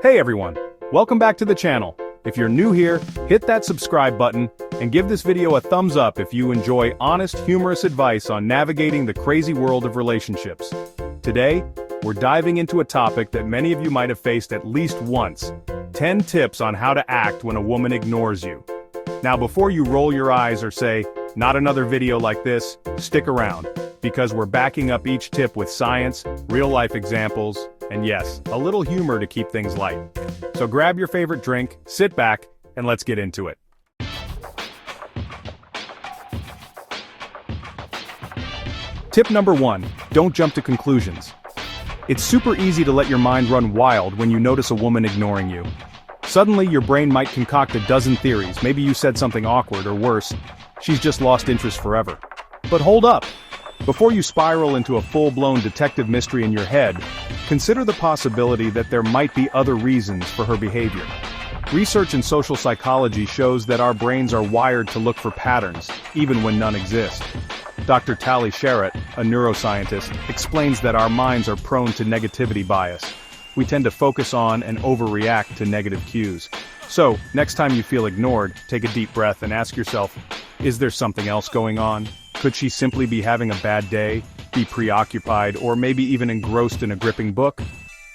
Hey everyone, welcome back to the channel. If you're new here, hit that subscribe button, and give this video a thumbs up if you enjoy honest, humorous advice on navigating the crazy world of relationships. Today, we're diving into a topic that many of you might have faced at least once: 10 tips on how to act when a woman ignores you. Now before you roll your eyes or say, "Not another video like this," stick around, because we're backing up each tip with science, real-life examples, and yes, a little humor to keep things light. So grab your favorite drink, sit back, and let's get into it. Tip number 1, don't jump to conclusions. It's super easy to let your mind run wild when you notice a woman ignoring you. Suddenly your brain might concoct a dozen theories. Maybe you said something awkward, or worse, she's just lost interest forever. But hold up! Before you spiral into a full-blown detective mystery in your head, consider the possibility that there might be other reasons for her behavior. Research in social psychology shows that our brains are wired to look for patterns, even when none exist. Dr. Tali Sharot, a neuroscientist, explains that our minds are prone to negativity bias. We tend to focus on and overreact to negative cues. So, next time you feel ignored, take a deep breath and ask yourself, is there something else going on? Could she simply be having a bad day, be preoccupied, or maybe even engrossed in a gripping book?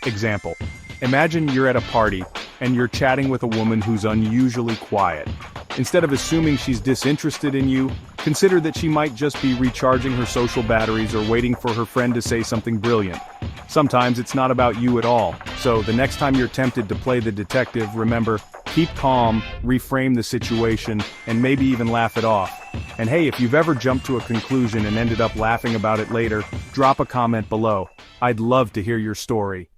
Example: imagine you're at a party, and you're chatting with a woman who's unusually quiet. Instead of assuming she's disinterested in you, consider that she might just be recharging her social batteries or waiting for her friend to say something brilliant. Sometimes it's not about you at all, so the next time you're tempted to play the detective, remember, keep calm, reframe the situation, and maybe even laugh it off. And hey, if you've ever jumped to a conclusion and ended up laughing about it later, drop a comment below. I'd love to hear your story.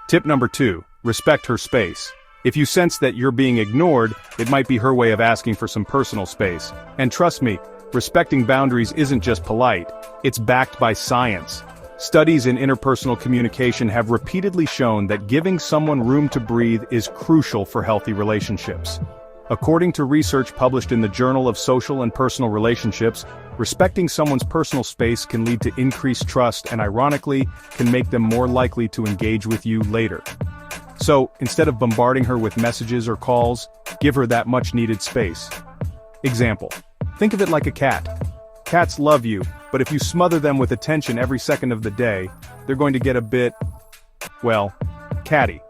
Tip number 2, respect her space. If you sense that you're being ignored, it might be her way of asking for some personal space. And trust me, respecting boundaries isn't just polite, it's backed by science. Studies in interpersonal communication have repeatedly shown that giving someone room to breathe is crucial for healthy relationships. According to research published in the Journal of Social and Personal Relationships, respecting someone's personal space can lead to increased trust and, ironically, can make them more likely to engage with you later. So, instead of bombarding her with messages or calls, give her that much-needed space. Example: think of it like a cat. Cats love you, but if you smother them with attention every second of the day, they're going to get a bit, well, catty.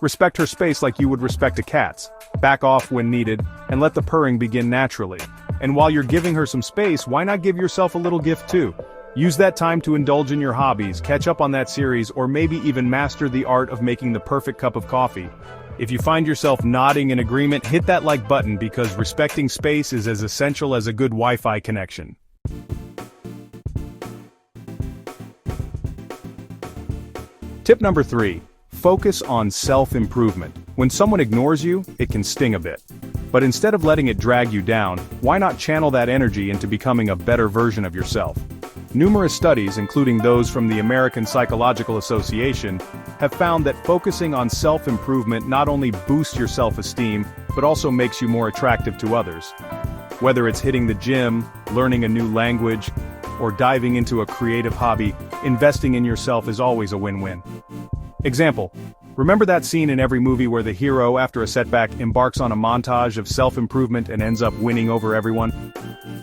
Respect her space like you would respect a cat's. Back off when needed, and let the purring begin naturally. And while you're giving her some space, why not give yourself a little gift too? Use that time to indulge in your hobbies, catch up on that series, or maybe even master the art of making the perfect cup of coffee. If you find yourself nodding in agreement, hit that like button, because respecting space is as essential as a good Wi-Fi connection. Tip number 3, focus on self-improvement. When someone ignores you, it can sting a bit. But instead of letting it drag you down, why not channel that energy into becoming a better version of yourself? Numerous studies, including those from the American Psychological Association, have found that focusing on self-improvement not only boosts your self-esteem, but also makes you more attractive to others. Whether it's hitting the gym, learning a new language, or diving into a creative hobby, investing in yourself is always a win-win. Example: remember that scene in every movie where the hero, after a setback, embarks on a montage of self-improvement and ends up winning over everyone?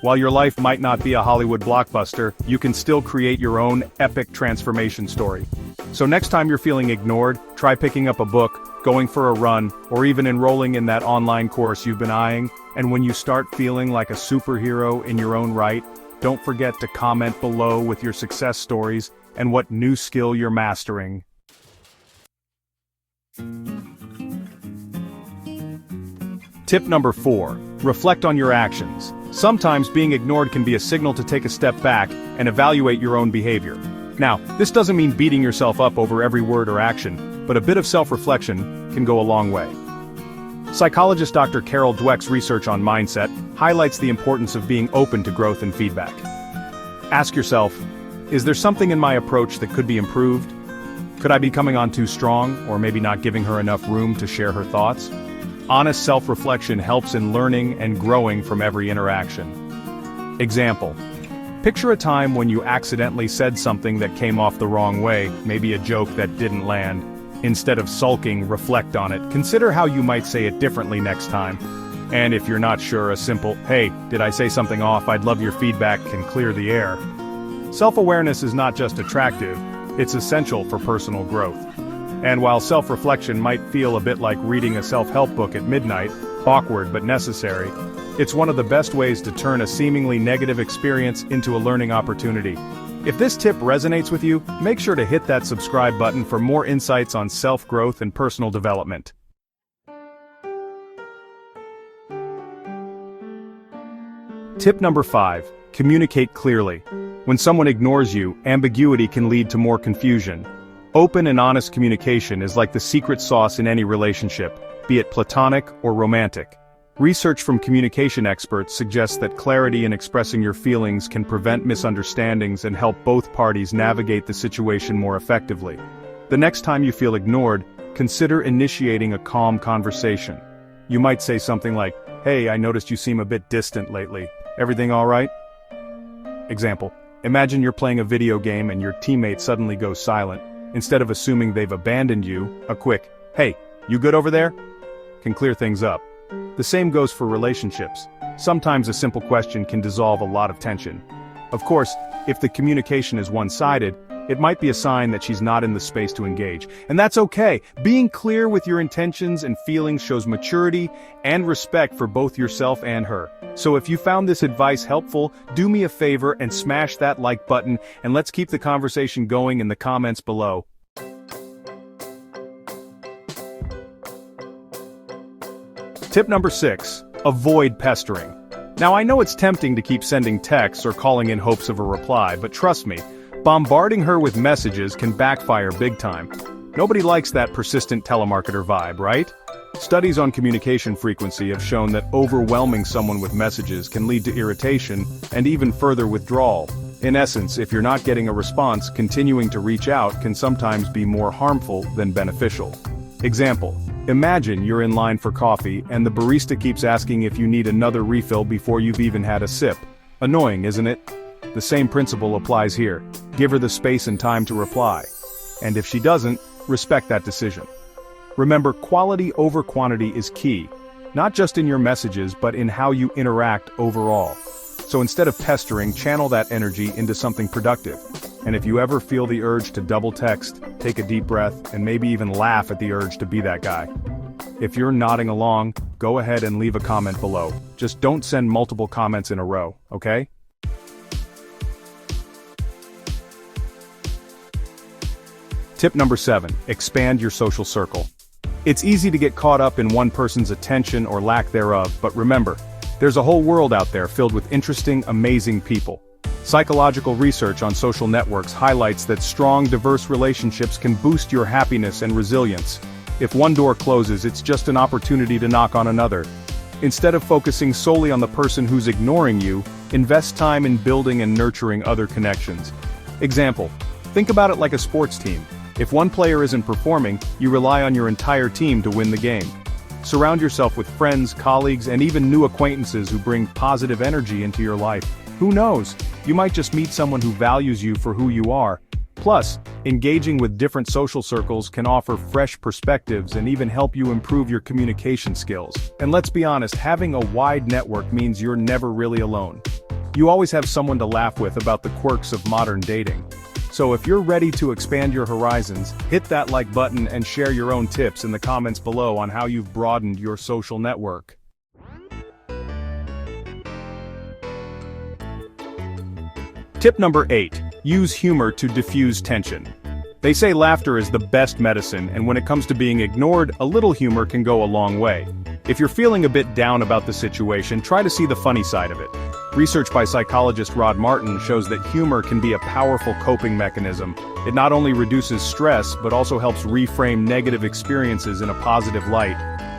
While your life might not be a Hollywood blockbuster, you can still create your own epic transformation story. So next time you're feeling ignored, try picking up a book, going for a run, or even enrolling in that online course you've been eyeing. And when you start feeling like a superhero in your own right, don't forget to comment below with your success stories and what new skill you're mastering. Tip number 4, reflect on your actions. Sometimes being ignored can be a signal to take a step back and evaluate your own behavior. Now, this doesn't mean beating yourself up over every word or action, but a bit of self-reflection can go a long way. Psychologist Dr. Carol Dweck's research on mindset highlights the importance of being open to growth and feedback. Ask yourself, is there something in my approach that could be improved? Could I be coming on too strong, or maybe not giving her enough room to share her thoughts? Honest self-reflection helps in learning and growing from every interaction. Example: Picture a time when you accidentally said something that came off the wrong way, maybe a joke that didn't land. Instead of sulking, reflect on it. Consider how you might say it differently next time. And if you're not sure, a simple, "Hey, did I say something off? I'd love your feedback," can clear the air. Self-awareness is not just attractive, it's essential for personal growth. And while self-reflection might feel a bit like reading a self-help book at midnight, awkward but necessary, it's one of the best ways to turn a seemingly negative experience into a learning opportunity. If this tip resonates with you, make sure to hit that subscribe button for more insights on self-growth and personal development. Tip number 5. Communicate clearly. When someone ignores you, ambiguity can lead to more confusion. Open and honest communication is like the secret sauce in any relationship, be it platonic or romantic. Research from communication experts suggests that clarity in expressing your feelings can prevent misunderstandings and help both parties navigate the situation more effectively. The next time you feel ignored, consider initiating a calm conversation. You might say something like, "Hey, I noticed you seem a bit distant lately. Everything all right?" Example: imagine you're playing a video game and your teammate suddenly goes silent. Instead of assuming they've abandoned you, a quick, "Hey, you good over there?" can clear things up. The same goes for relationships. Sometimes a simple question can dissolve a lot of tension. Of course, if the communication is one-sided, it might be a sign that she's not in the space to engage. And that's okay. Being clear with your intentions and feelings shows maturity and respect for both yourself and her. So if you found this advice helpful, do me a favor and smash that like button, and let's keep the conversation going in the comments below. Tip number 6. Avoid pestering. Now I know it's tempting to keep sending texts or calling in hopes of a reply, but trust me, bombarding her with messages can backfire big time. Nobody likes that persistent telemarketer vibe, right? Studies on communication frequency have shown that overwhelming someone with messages can lead to irritation and even further withdrawal. In essence, if you're not getting a response, continuing to reach out can sometimes be more harmful than beneficial. Example: imagine you're in line for coffee and the barista keeps asking if you need another refill before you've even had a sip. Annoying, isn't it? The same principle applies here. Give her the space and time to reply. And if she doesn't, respect that decision. Remember, quality over quantity is key, not just in your messages but in how you interact overall. So instead of pestering, channel that energy into something productive. And if you ever feel the urge to double text, take a deep breath, and maybe even laugh at the urge to be that guy. If you're nodding along, go ahead and leave a comment below. Just don't send multiple comments in a row, okay? Tip number 7. Expand your social circle. It's easy to get caught up in one person's attention or lack thereof, but remember, there's a whole world out there filled with interesting, amazing people. Psychological research on social networks highlights that strong, diverse relationships can boost your happiness and resilience. If one door closes, it's just an opportunity to knock on another. Instead of focusing solely on the person who's ignoring you, invest time in building and nurturing other connections. Example: think about it like a sports team. If one player isn't performing, you rely on your entire team to win the game. Surround yourself with friends, colleagues, and even new acquaintances who bring positive energy into your life. Who knows? You might just meet someone who values you for who you are. Plus, engaging with different social circles can offer fresh perspectives and even help you improve your communication skills. And let's be honest, having a wide network means you're never really alone. You always have someone to laugh with about the quirks of modern dating. So if you're ready to expand your horizons, hit that like button and share your own tips in the comments below on how you've broadened your social network. Tip number 8. Use humor to diffuse tension. They say laughter is the best medicine, and when it comes to being ignored, a little humor can go a long way. If you're feeling a bit down about the situation, try to see the funny side of it. Research by psychologist Rod Martin shows that humor can be a powerful coping mechanism. It not only reduces stress, but also helps reframe negative experiences in a positive light.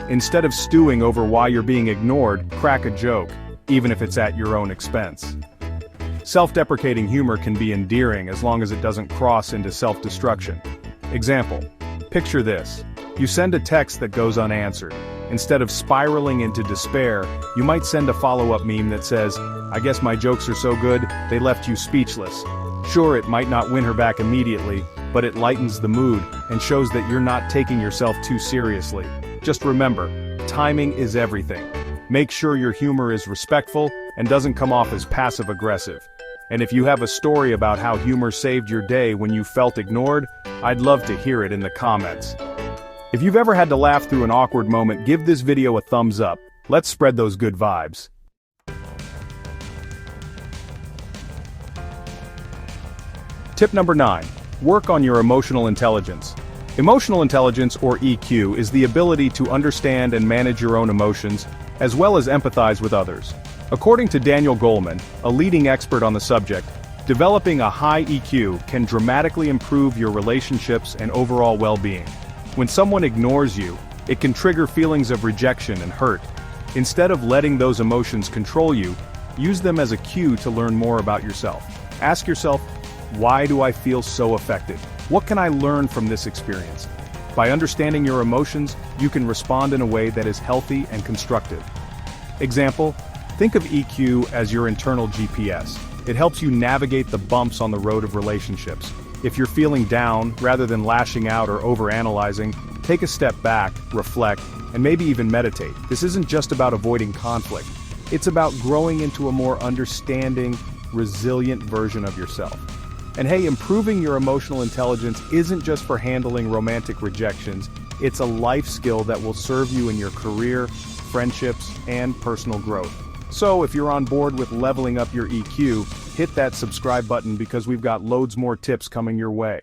Instead of stewing over why you're being ignored, crack a joke, even if it's at your own expense. Self-deprecating humor can be endearing as long as it doesn't cross into self-destruction. Example: picture this. You send a text that goes unanswered. Instead of spiraling into despair, you might send a follow-up meme that says, "I guess my jokes are so good, they left you speechless." Sure, it might not win her back immediately, but it lightens the mood and shows that you're not taking yourself too seriously. Just remember, timing is everything. Make sure your humor is respectful and doesn't come off as passive-aggressive. And if you have a story about how humor saved your day when you felt ignored, I'd love to hear it in the comments. If you've ever had to laugh through an awkward moment, give this video a thumbs up. Let's spread those good vibes. Tip number 9. Work on your emotional intelligence. Emotional intelligence, or EQ, is the ability to understand and manage your own emotions, as well as empathize with others. According to Daniel Goleman, a leading expert on the subject, developing a high EQ can dramatically improve your relationships and overall well-being. When someone ignores you, it can trigger feelings of rejection and hurt. Instead of letting those emotions control you, use them as a cue to learn more about yourself. Ask yourself, why do I feel so affected? What can I learn from this experience? By understanding your emotions, you can respond in a way that is healthy and constructive. Example, think of EQ as your internal GPS. It helps you navigate the bumps on the road of relationships. If you're feeling down, rather than lashing out or overanalyzing, take a step back, reflect, and maybe even meditate. This isn't just about avoiding conflict. It's about growing into a more understanding, resilient version of yourself. And hey, improving your emotional intelligence isn't just for handling romantic rejections, it's a life skill that will serve you in your career, friendships, and personal growth. So if you're on board with leveling up your EQ, hit that subscribe button because we've got loads more tips coming your way.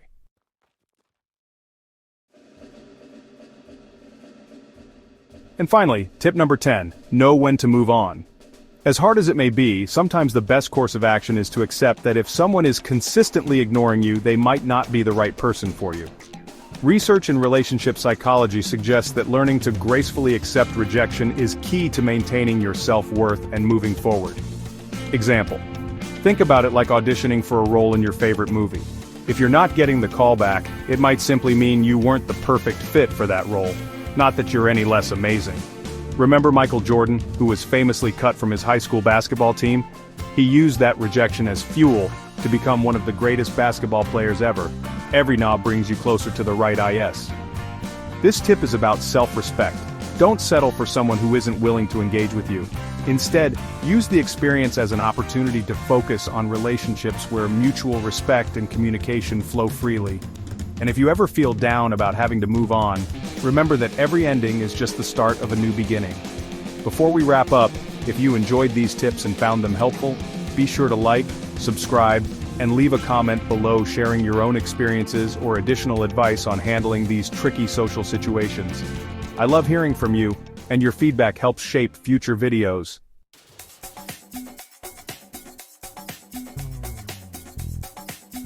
And finally, tip number 10, know when to move on. As hard as it may be, sometimes the best course of action is to accept that if someone is consistently ignoring you, they might not be the right person for you. Research in relationship psychology suggests that learning to gracefully accept rejection is key to maintaining your self-worth and moving forward. Example. Think about it like auditioning for a role in your favorite movie. If you're not getting the call back, it might simply mean you weren't the perfect fit for that role, not that you're any less amazing. Remember Michael Jordan, who was famously cut from his high school basketball team? He used that rejection as fuel to become one of the greatest basketball players ever. Every knob brings you closer to the right IS. This tip is about self-respect. Don't settle for someone who isn't willing to engage with you. Instead, use the experience as an opportunity to focus on relationships where mutual respect and communication flow freely. And if you ever feel down about having to move on, remember that every ending is just the start of a new beginning. Before we wrap up, if you enjoyed these tips and found them helpful, be sure to like, subscribe, and leave a comment below sharing your own experiences or additional advice on handling these tricky social situations. I love hearing from you, and your feedback helps shape future videos.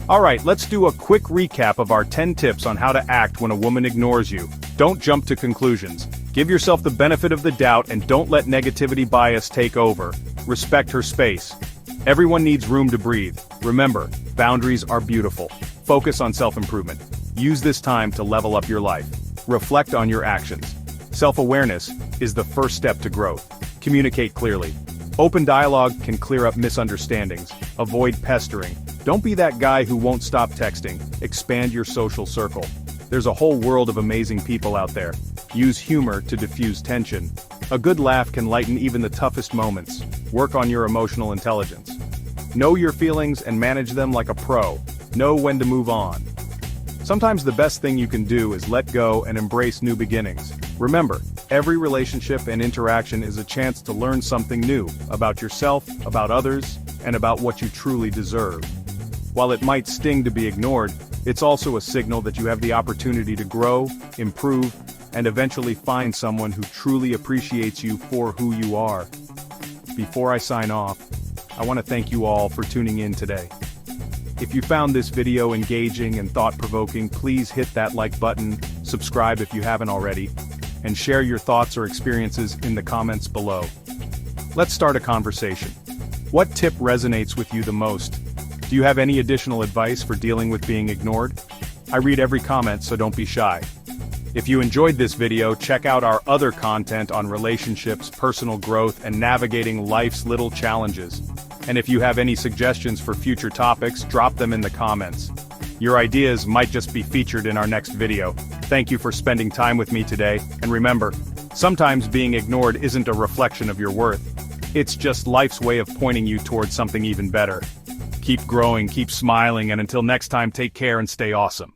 Alright, let's do a quick recap of our 10 tips on how to act when a woman ignores you. Don't jump to conclusions. Give yourself the benefit of the doubt and don't let negativity bias take over. Respect her space. Everyone needs room to breathe. Remember, boundaries are beautiful. Focus on self-improvement. Use this time to level up your life. Reflect on your actions. Self-awareness is the first step to growth. Communicate clearly. Open dialogue can clear up misunderstandings. Avoid pestering. Don't be that guy who won't stop texting. Expand your social circle. There's a whole world of amazing people out there. Use humor to diffuse tension. A good laugh can lighten even the toughest moments. Work on your emotional intelligence. Know your feelings and manage them like a pro. Know when to move on. Sometimes the best thing you can do is let go and embrace new beginnings. Remember, every relationship and interaction is a chance to learn something new about yourself, about others, and about what you truly deserve. While it might sting to be ignored, it's also a signal that you have the opportunity to grow, improve, and eventually find someone who truly appreciates you for who you are. Before I sign off, I want to thank you all for tuning in today. If you found this video engaging and thought-provoking, please hit that like button, subscribe if you haven't already, and share your thoughts or experiences in the comments below. Let's start a conversation. What tip resonates with you the most? Do you have any additional advice for dealing with being ignored? I read every comment, so don't be shy. If you enjoyed this video, check out our other content on relationships, personal growth, and navigating life's little challenges. And if you have any suggestions for future topics, drop them in the comments. Your ideas might just be featured in our next video. Thank you for spending time with me today, and remember, sometimes being ignored isn't a reflection of your worth. It's just life's way of pointing you towards something even better. Keep growing, keep smiling, and until next time, take care and stay awesome.